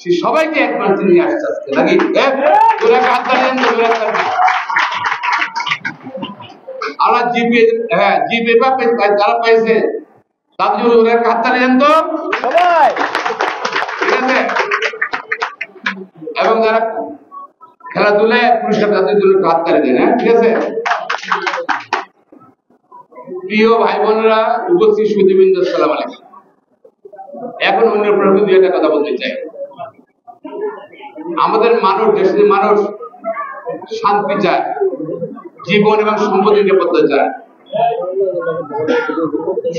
সে সবাইকে এক মঞ্চে নিয়ে আসছে আজকে নাকি আমরা জিপে জিপে যারা পাইছে তাদের জন্য ওরা হাততালি দেন তো সবাই, ঠিক আছে? এবং যারা খেলাধুলায় পুরস্কার তাদের জন্য হাততালি দেন, হ্যাঁ ঠিক আছে? প্রিয় ভাই বোনেরা, উপস্থিত সুধীবৃন্দ, আসসালামু আলাইকুম। এখন অন্য প্রশ্ন দিয়ে একটা কথা বলতে চাই। আমাদের মানুষ, দেশের মানুষ শান্তি চায়, জীবন এবং সম্পদের নিরাপত্তা চায়,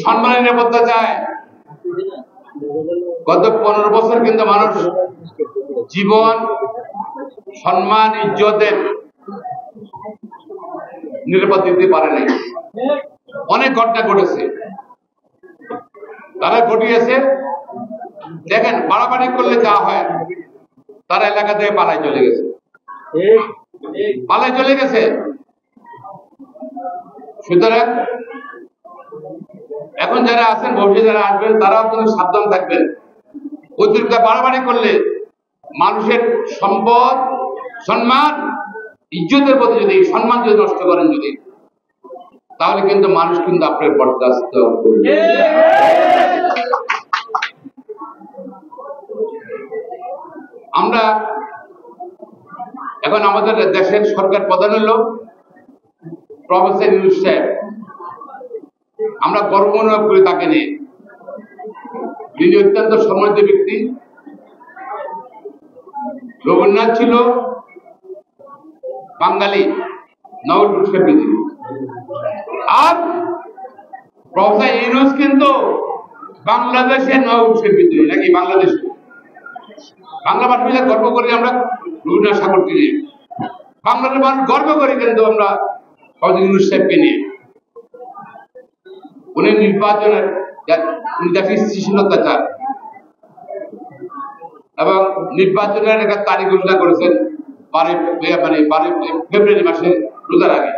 সম্মানের নিরাপত্তা চায়। গত 15 বছর কিন্তু মানুষ জীবন, সম্মান, ইজ্জতের নিরাপত্তা দিতে পারে নাই। অনেক ঘটনা ঘটেছে, তারা ঘটিয়েছে। দেখেন, বাড়াবাড়ি করলে যা হয়, তারা এলাকা থেকে পালাই চলে গেছে। সুতরাং এখন যারা আছেন, ভবিষ্যতে যারা আসবেন, তারাও কিন্তু সাবধান থাকবেন। অতিরিক্ত বাড়াবাড়ি করলে মানুষের সম্পদ, সম্মান, ইজ্জতের প্রতি যদি সম্মান যদি নষ্ট করেন যদি, তাহলে কিন্তু মানুষ কিন্তু আপনার বরদাস্ত করবে। আমরা এখন আমাদের দেশের সরকার প্রধান হলো প্রফেসর ইউনূস সাহেব। আমরা গর্ব অনুভব করি তাকে নিয়ে। তিনি অত্যন্ত সম্মানিত ব্যক্তি। রবীন্দ্রনাথ ছিল বাঙালি নোবেল পুরস্কার বিজয়ী, আর প্রফেসর ইউনূস কিন্তু বাংলাদেশের নোবেল পুরস্কার বিজয়ী, নাকি? বাংলাদেশে বাংলা ভাষা গর্ব করি আমরা রবীন্দ্রনাথ ঠাকুরকে নিয়ে। বাংলাদেশের মানুষ গর্ব করি কিন্তু আমরা প্রফেসর ইউনূস সাহেবকে নিয়ে। উনি নির্বাচনের স্থিতিশীলতা চান এবং নির্বাচনের একটা তারিখ ঘোষণা করেছেন 12 ফেব্রুয়ারি মাসে, রোজার আগে।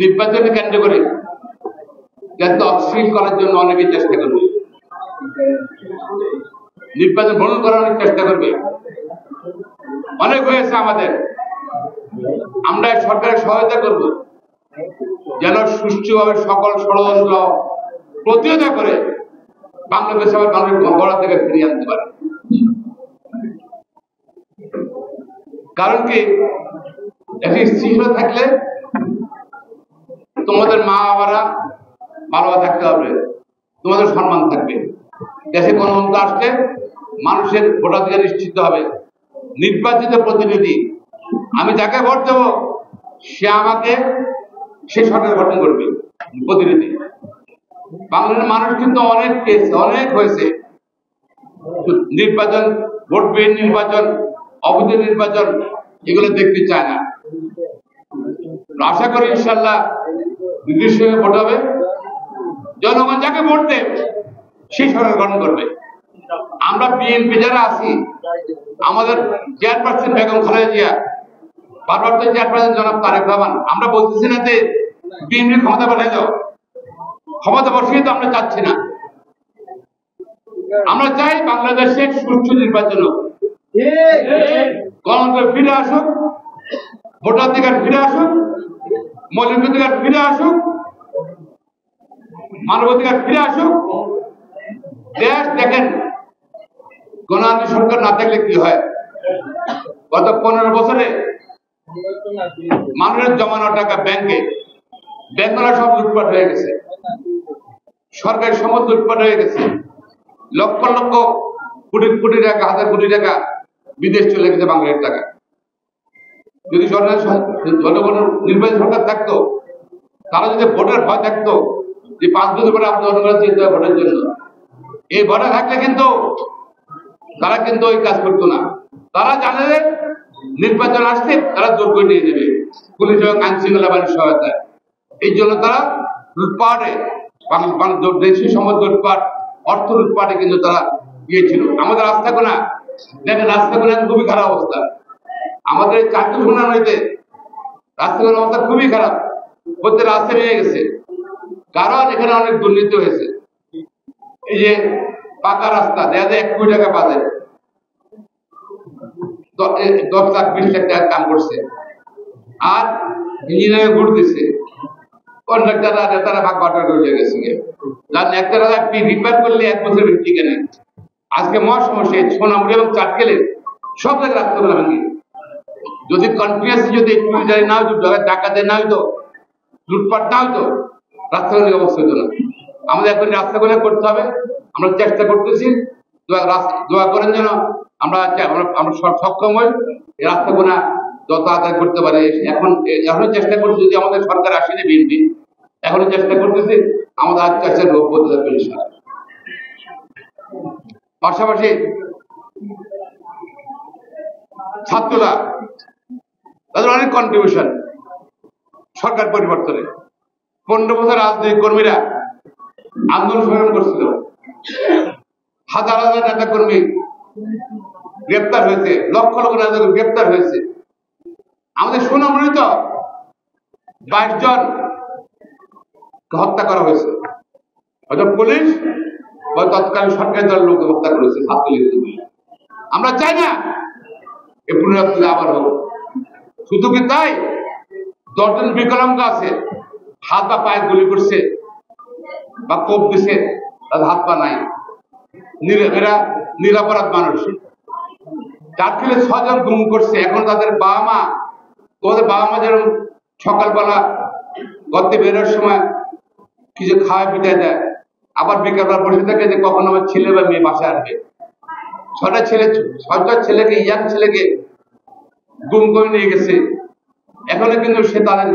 নির্বাচনকে কেন্দ্র করে যাতে অশ্লীল করার জন্য অনেকে চেষ্টা করবে, নির্বাচন ভ্রমণ করার অনেক চেষ্টা করবে। অনেক হয়েছে আমাদের। আমরা সরকারের সহায়তা করব যেন সুষ্ঠুভাবে সকল ষড়যন্ত্র প্রতিহত করে বাংলাদেশ আবার মানুষের গড়া থেকে ফিরিয়ে আনতে পারে। কারণ কি, একটি স্থিতিশীলতা থাকলে তোমাদের মা বাবারা ভালোভাবে থাকতে হবে, তোমাদের সম্মান থাকবে। দেশে গণতন্ত্র আসলে মানুষের ভোটাধিকার নিশ্চিত হবে। নির্বাচিত প্রতিনিধি, আমি যাকে ভোট দেবো সে আমাকে, সে সরকার গঠন করবে প্রতিনিধি। বাংলাদেশের মানুষ কিন্তু অনেক পেয়েছে, অনেক হয়েছে। নির্বাচন, ভোট বিহীন নির্বাচন, অবৈধ নির্বাচন, এগুলো দেখতে চায় না। আশা করি ইনশাল্লাহ নির্দিষ্ট ভোট হবে, জনগণ যাকে ভোট দেবে সেই সরকার গঠন করবে। আমরা বিএনপি যারা আছি, আমাদের চেয়ারপারসন বেগম খালেদা জিয়া, ভারপ্রাপ্ত চেয়ারপারসন জনাব তারেক রহমান, আমরা বলতেছি না যে বিএনপি ক্ষমতা পাঠাই দাও, ক্ষমতা বসিয়ে তো আমরা চাচ্ছি না। আমরা চাই বাংলাদেশে সুষ্ঠু নির্বাচন হোক, গণতন্ত্র ফিরে আসুক, ভোটাধিকার ফিরে আসুক, মৌলিক অধিকার ফিরে আসুক, মানবাধিকার ফিরে আসুক। দেশ দেখেন, গণতান্ত্রিক সরকার না থাকলে কি হয়? গত 15 বছরে মানুষের জমানো টাকা ব্যাংকগুলো সব লুটপাট হয়ে গেছে, সরকারি সম্পদ লুটপাট হয়ে গেছে, লক্ষ লক্ষ কোটি কোটি টাকা, হাজার কোটি টাকা বিদেশ চলে গেছে বাংলাদেশের টাকা। যদি জনগণের নির্বাচিত সরকার থাকতো, তারা যদি ভোটের ভয় থাকতো যে 5 বছর পরে আপনার জনগণ যেতে হবে ভোটের জন্য, এই ভোটে থাকলে কিন্তু তারা কিন্তু ওই কাজ করতো না। তারা জানে যে নির্বাচন আসছে, তারা জোর করে নিয়ে যাবে পুলিশ এবং আইন শৃঙ্খলা বাহিনীর সহায়তায়। এই জন্য তারা লুটপাটে, দেশীয় সম্পদ লুটপাট, অর্থ লুটপাটে কিন্তু তারা গিয়েছিল। আমাদের রাস্তাগুনা দেখেন, রাস্তাগুনা খুবই খারাপ অবস্থা। আমাদের 4টি শুনান হইতে রাস্তাগুলোর অবস্থা খুবই খারাপ, প্রত্যেক রাস্তা নিয়ে গেছে। কারণ এখানে অনেক দুর্নীতি হয়েছে। এই যে পাকা রাস্তা দেখা যায় 1 কোটি টাকা বাজে, 10 লাখ 20 লাখ টাকার কাম করছে, আর ইঞ্জিনিয়ারিং ঘুর দিছে, কন্ট্রাক্টররা নেতারা ভাগ বাটোয়ারা করে গেছে। যার একটা রিপেয়ার করলে 1 বছর বেশি কেনে। আজকে মহাসমস্যা সোনামুড়ি এবং চাটকেলে সব জায়গায় রাস্তাগুলো ভাঙি। যদি কন্টিনিউয়াসলি যদি চুরি না হইতো, ডাকাতে না হইতো, লুটপাট না হইতো, রাস্তাগুলোর অবস্থা হইতো না। আমাদের এখন রাস্তাগুলো করতে হবে, আমরা চেষ্টা করতেছি। দোয়া করেন যেন আমরা সক্ষম হই এই রাস্তাগুলো যত আদায় করতে পারে। এখনো চেষ্টা করছি, যদি আমাদের সরকার আসেনি বিএনপি, এখনো চেষ্টা করতেছি আমাদের আজ চাষের রোগ বদলে যাবে। পাশাপাশি ছাত্ররা তাদের অনেক কন্ট্রিবিউশন সরকার পরিবর্তনে। 15 বছর রাজনৈতিক কর্মীরা আন্দোলন সংগ্রাম করছিল, হাজার হাজার নেতা কর্মী গ্রেপ্তার হয়েছে, লক্ষ লক্ষ নেতা কর্মী গ্রেপ্তার হয়েছে। আমাদের সোনামুড়ি তো 22 জন হত্যা করা হয়েছে, হয়তো পুলিশ বা তৎকালীন সরকারি দলের লোক হত্যা করেছে ছাত্রলীগ। আমরা চাই না এ পুনরাবৃত্তি আবার হোক। শুধু কি তাই, 10 জন বিকলাঙ্গ আছে, হাত বা পায়ে গুলি করছে বা কোপ দিছে, তাদের হাত পা নাই, এরা নিরাপরাধ মানুষ। চাটখিলে 6 জন গুম করছে, এখন তাদের বাবা মা যেরকম সকালবেলা গর্তে বেরোর সময় কিছু খাওয়া পিঠায় দেয়, আবার বিকালবেলা বসে থাকে যে কখন আমার ছেলে বা মেয়ে বাসায় আসবে। 6টা ছেলেকে, ইয়াং ছেলেকে গুম করে নিয়ে গেছে। এখনো কিন্তু সে তাদের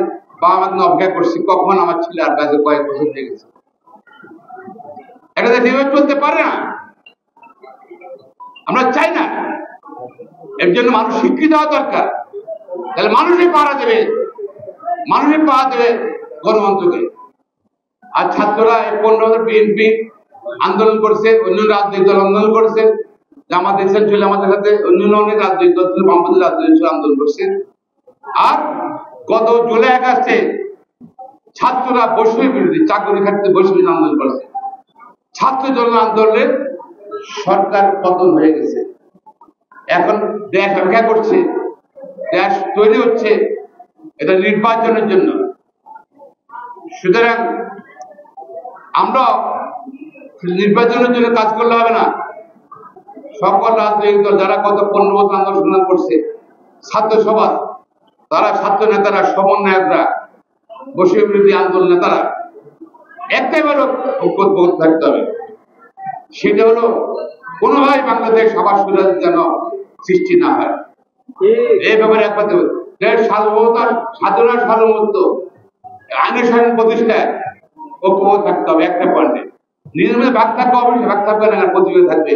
বাবা মাকে অপেক্ষা করছে, কখন আমার ছেলে আর কাছে কয়েক বছর নিয়ে গেছে। এটা দেখে চলতে পারে না, আমরা চাই না। এর জন্য মানুষ শিক্ষিত হওয়া দরকার, তাহলে মানুষই পাহারা দেবে গণতন্ত্রকে। আর ছাত্ররা 15 বছর বিএনপি আন্দোলন করছে, অন্য রাজনৈতিক দল আন্দোলন করছে, জামাত ইসলাম ছিল আমাদের সাথে, অন্যান্য অনেক রাজনৈতিক দল ছিল, বামপন্থী রাজনৈতিক দল আন্দোলন করছে। আর গত জুলাই আগস্টে ছাত্ররা বৈষম্য বিরোধী চাকরি খাটতে বৈষম্য আন্দোলন করছে। ছাত্র জন আন্দোলনে সরকার পতন হয়ে গেছে, এখন দেশ অপেক্ষা করছে, দেশ তৈরি হচ্ছে এটা নির্বাচনের জন্য। সুতরাং আমরা নির্বাচনের জন্য কাজ করলে হবে না। সকল রাজনৈতিক দল যারা গত 15 বছর আন্দোলন সংগ্রাম করছে, ছাত্র সমাজ, তারা ছাত্র নেতারা, সমন্বয়করা, বৈষম্য বিরোধী আন্দোলন নেতারা একটাই বড় ঐক্যবদ্ধ থাকতে হবে, সেটা হলো কোনোভাবে বাংলাদেশ আবার সুরাজ যেন সৃষ্টি না হয়। এই ব্যাপারে একমাত্র সার্বভৌমতা, স্বাধীনতা, সার্বভৌমত্ব, আইনের শাসন প্রতিষ্ঠায় ঐক্যবদ্ধ থাকতে হবে। একটা পয়েন্টে নিজের মধ্যে ভাগ থাকবে, অবশ্যই ভাগ থাকবে না, প্রতিযোগিতা থাকবে।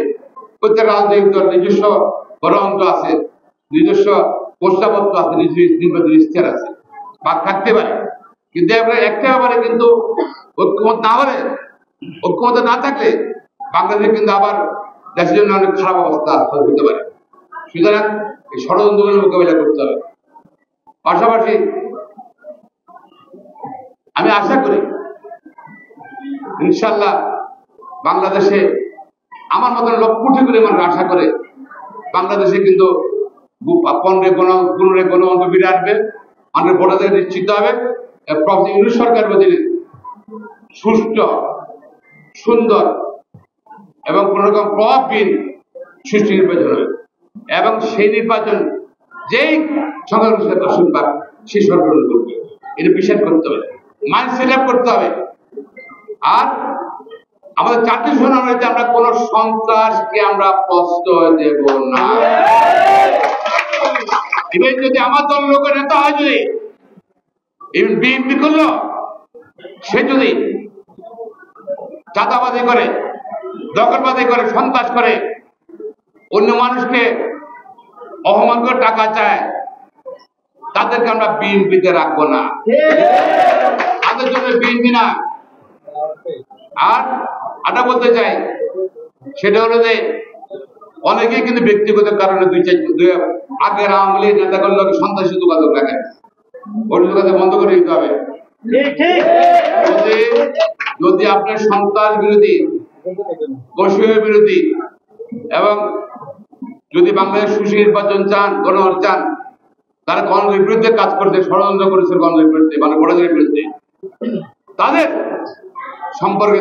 প্রত্যেক রাজনৈতিক দল নিজস্ব গণতন্ত্র আছে, নিজস্ব প্রস্তাবত্ব আছে, নির্বাচন ইস্তার আছে, ভাগ থাকতে পারে, কিন্তু একটা ব্যাপারে কিন্তু ঐক্যমত না থাকলে বাংলাদেশে কিন্তু আবার দেশের জন্য অনেক খারাপ অবস্থা হতে পারে। সুতরাং এই ষড়যন্ত্রগুলো মোকাবিলা করতে হবে। পাশাপাশি আমি আশা করি ইনশাল্লাহ বাংলাদেশে আমার মতন লক্ষ কোটি করে মানুষ আশা করে বাংলাদেশে কিন্তু 15 গণতন্ত্র ফিরে আসবে, আমাদের ভোটাধিকার নিশ্চিত হবে। ইউনিট সরকার অধীনে সুষ্ঠু, সুন্দর এবং কোন রকম প্রভাবহীন সুষ্ঠু নির্বাচন হবে, এবং সেই নির্বাচন যেই সংখ্যাগরিষ্ঠ দর্শন পাক সেই সরকার করবে। এটা বিশ্বাস করতে হবে, মাইন্ড সেট আপ করতে হবে। আর আমাদের 4টি শোনা হয়েছে, আমরা কোন সন্ত্রাসকে আমরা প্রশ্রয় দেব না। এবার যদি আমার দল লোকের নেতা হয়, যদি বিএনপি করলো, সে যদি চাঁদাবাজি করে, দখলবাজি করে, সন্ত্রাস করে, অন্য মানুষকে অপমান করে টাকা চায়, তাদেরকে আমরা বিএনপিতে রাখবো না, তাদের জন্য বিএনপি না। আর এটা বলতে চাই, সেটা হলো যে অনেকেই কিন্তু ব্যক্তিগত কারণে আগের আওয়ামী লীগ নেতাগুলোকে সন্ত্রাসী যোগাযোগ রাখেন, ওই যোগাযোগ বন্ধ করে দিতে হবে। যদি আপনার সন্ত্রাস বিরোধী বৈষম্য বিরোধী এবং যদি বাংলাদেশ সুনির্বাচন চান, গণভোট চান, তারা গণতন্ত্রের বিরুদ্ধে কাজ করতে ষড়যন্ত্র করেছে, গণতন্ত্রের বিরুদ্ধে মানে গণতন্ত্রের বিরুদ্ধে, তাদের সম্পর্কে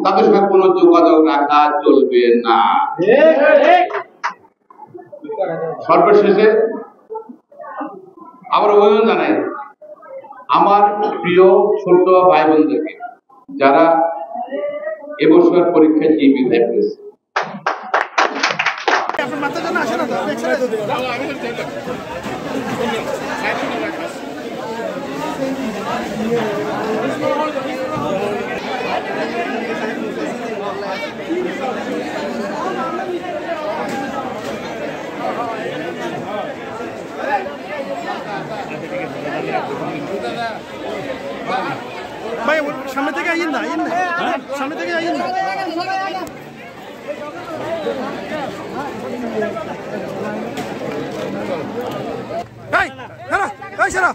তাদের সঙ্গে কোনো যোগাযোগ রাখা চলবে না। সর্বশেষে আবার অভিনন্দন জানাই আমার প্রিয় ছোট ভাই বোনদেরকে যারা এবছর পরীক্ষায় যে বিদায় পেয়েছে। ভাই সামনে থেকে আইন না, সামনে থেকে আইন না। এই সারা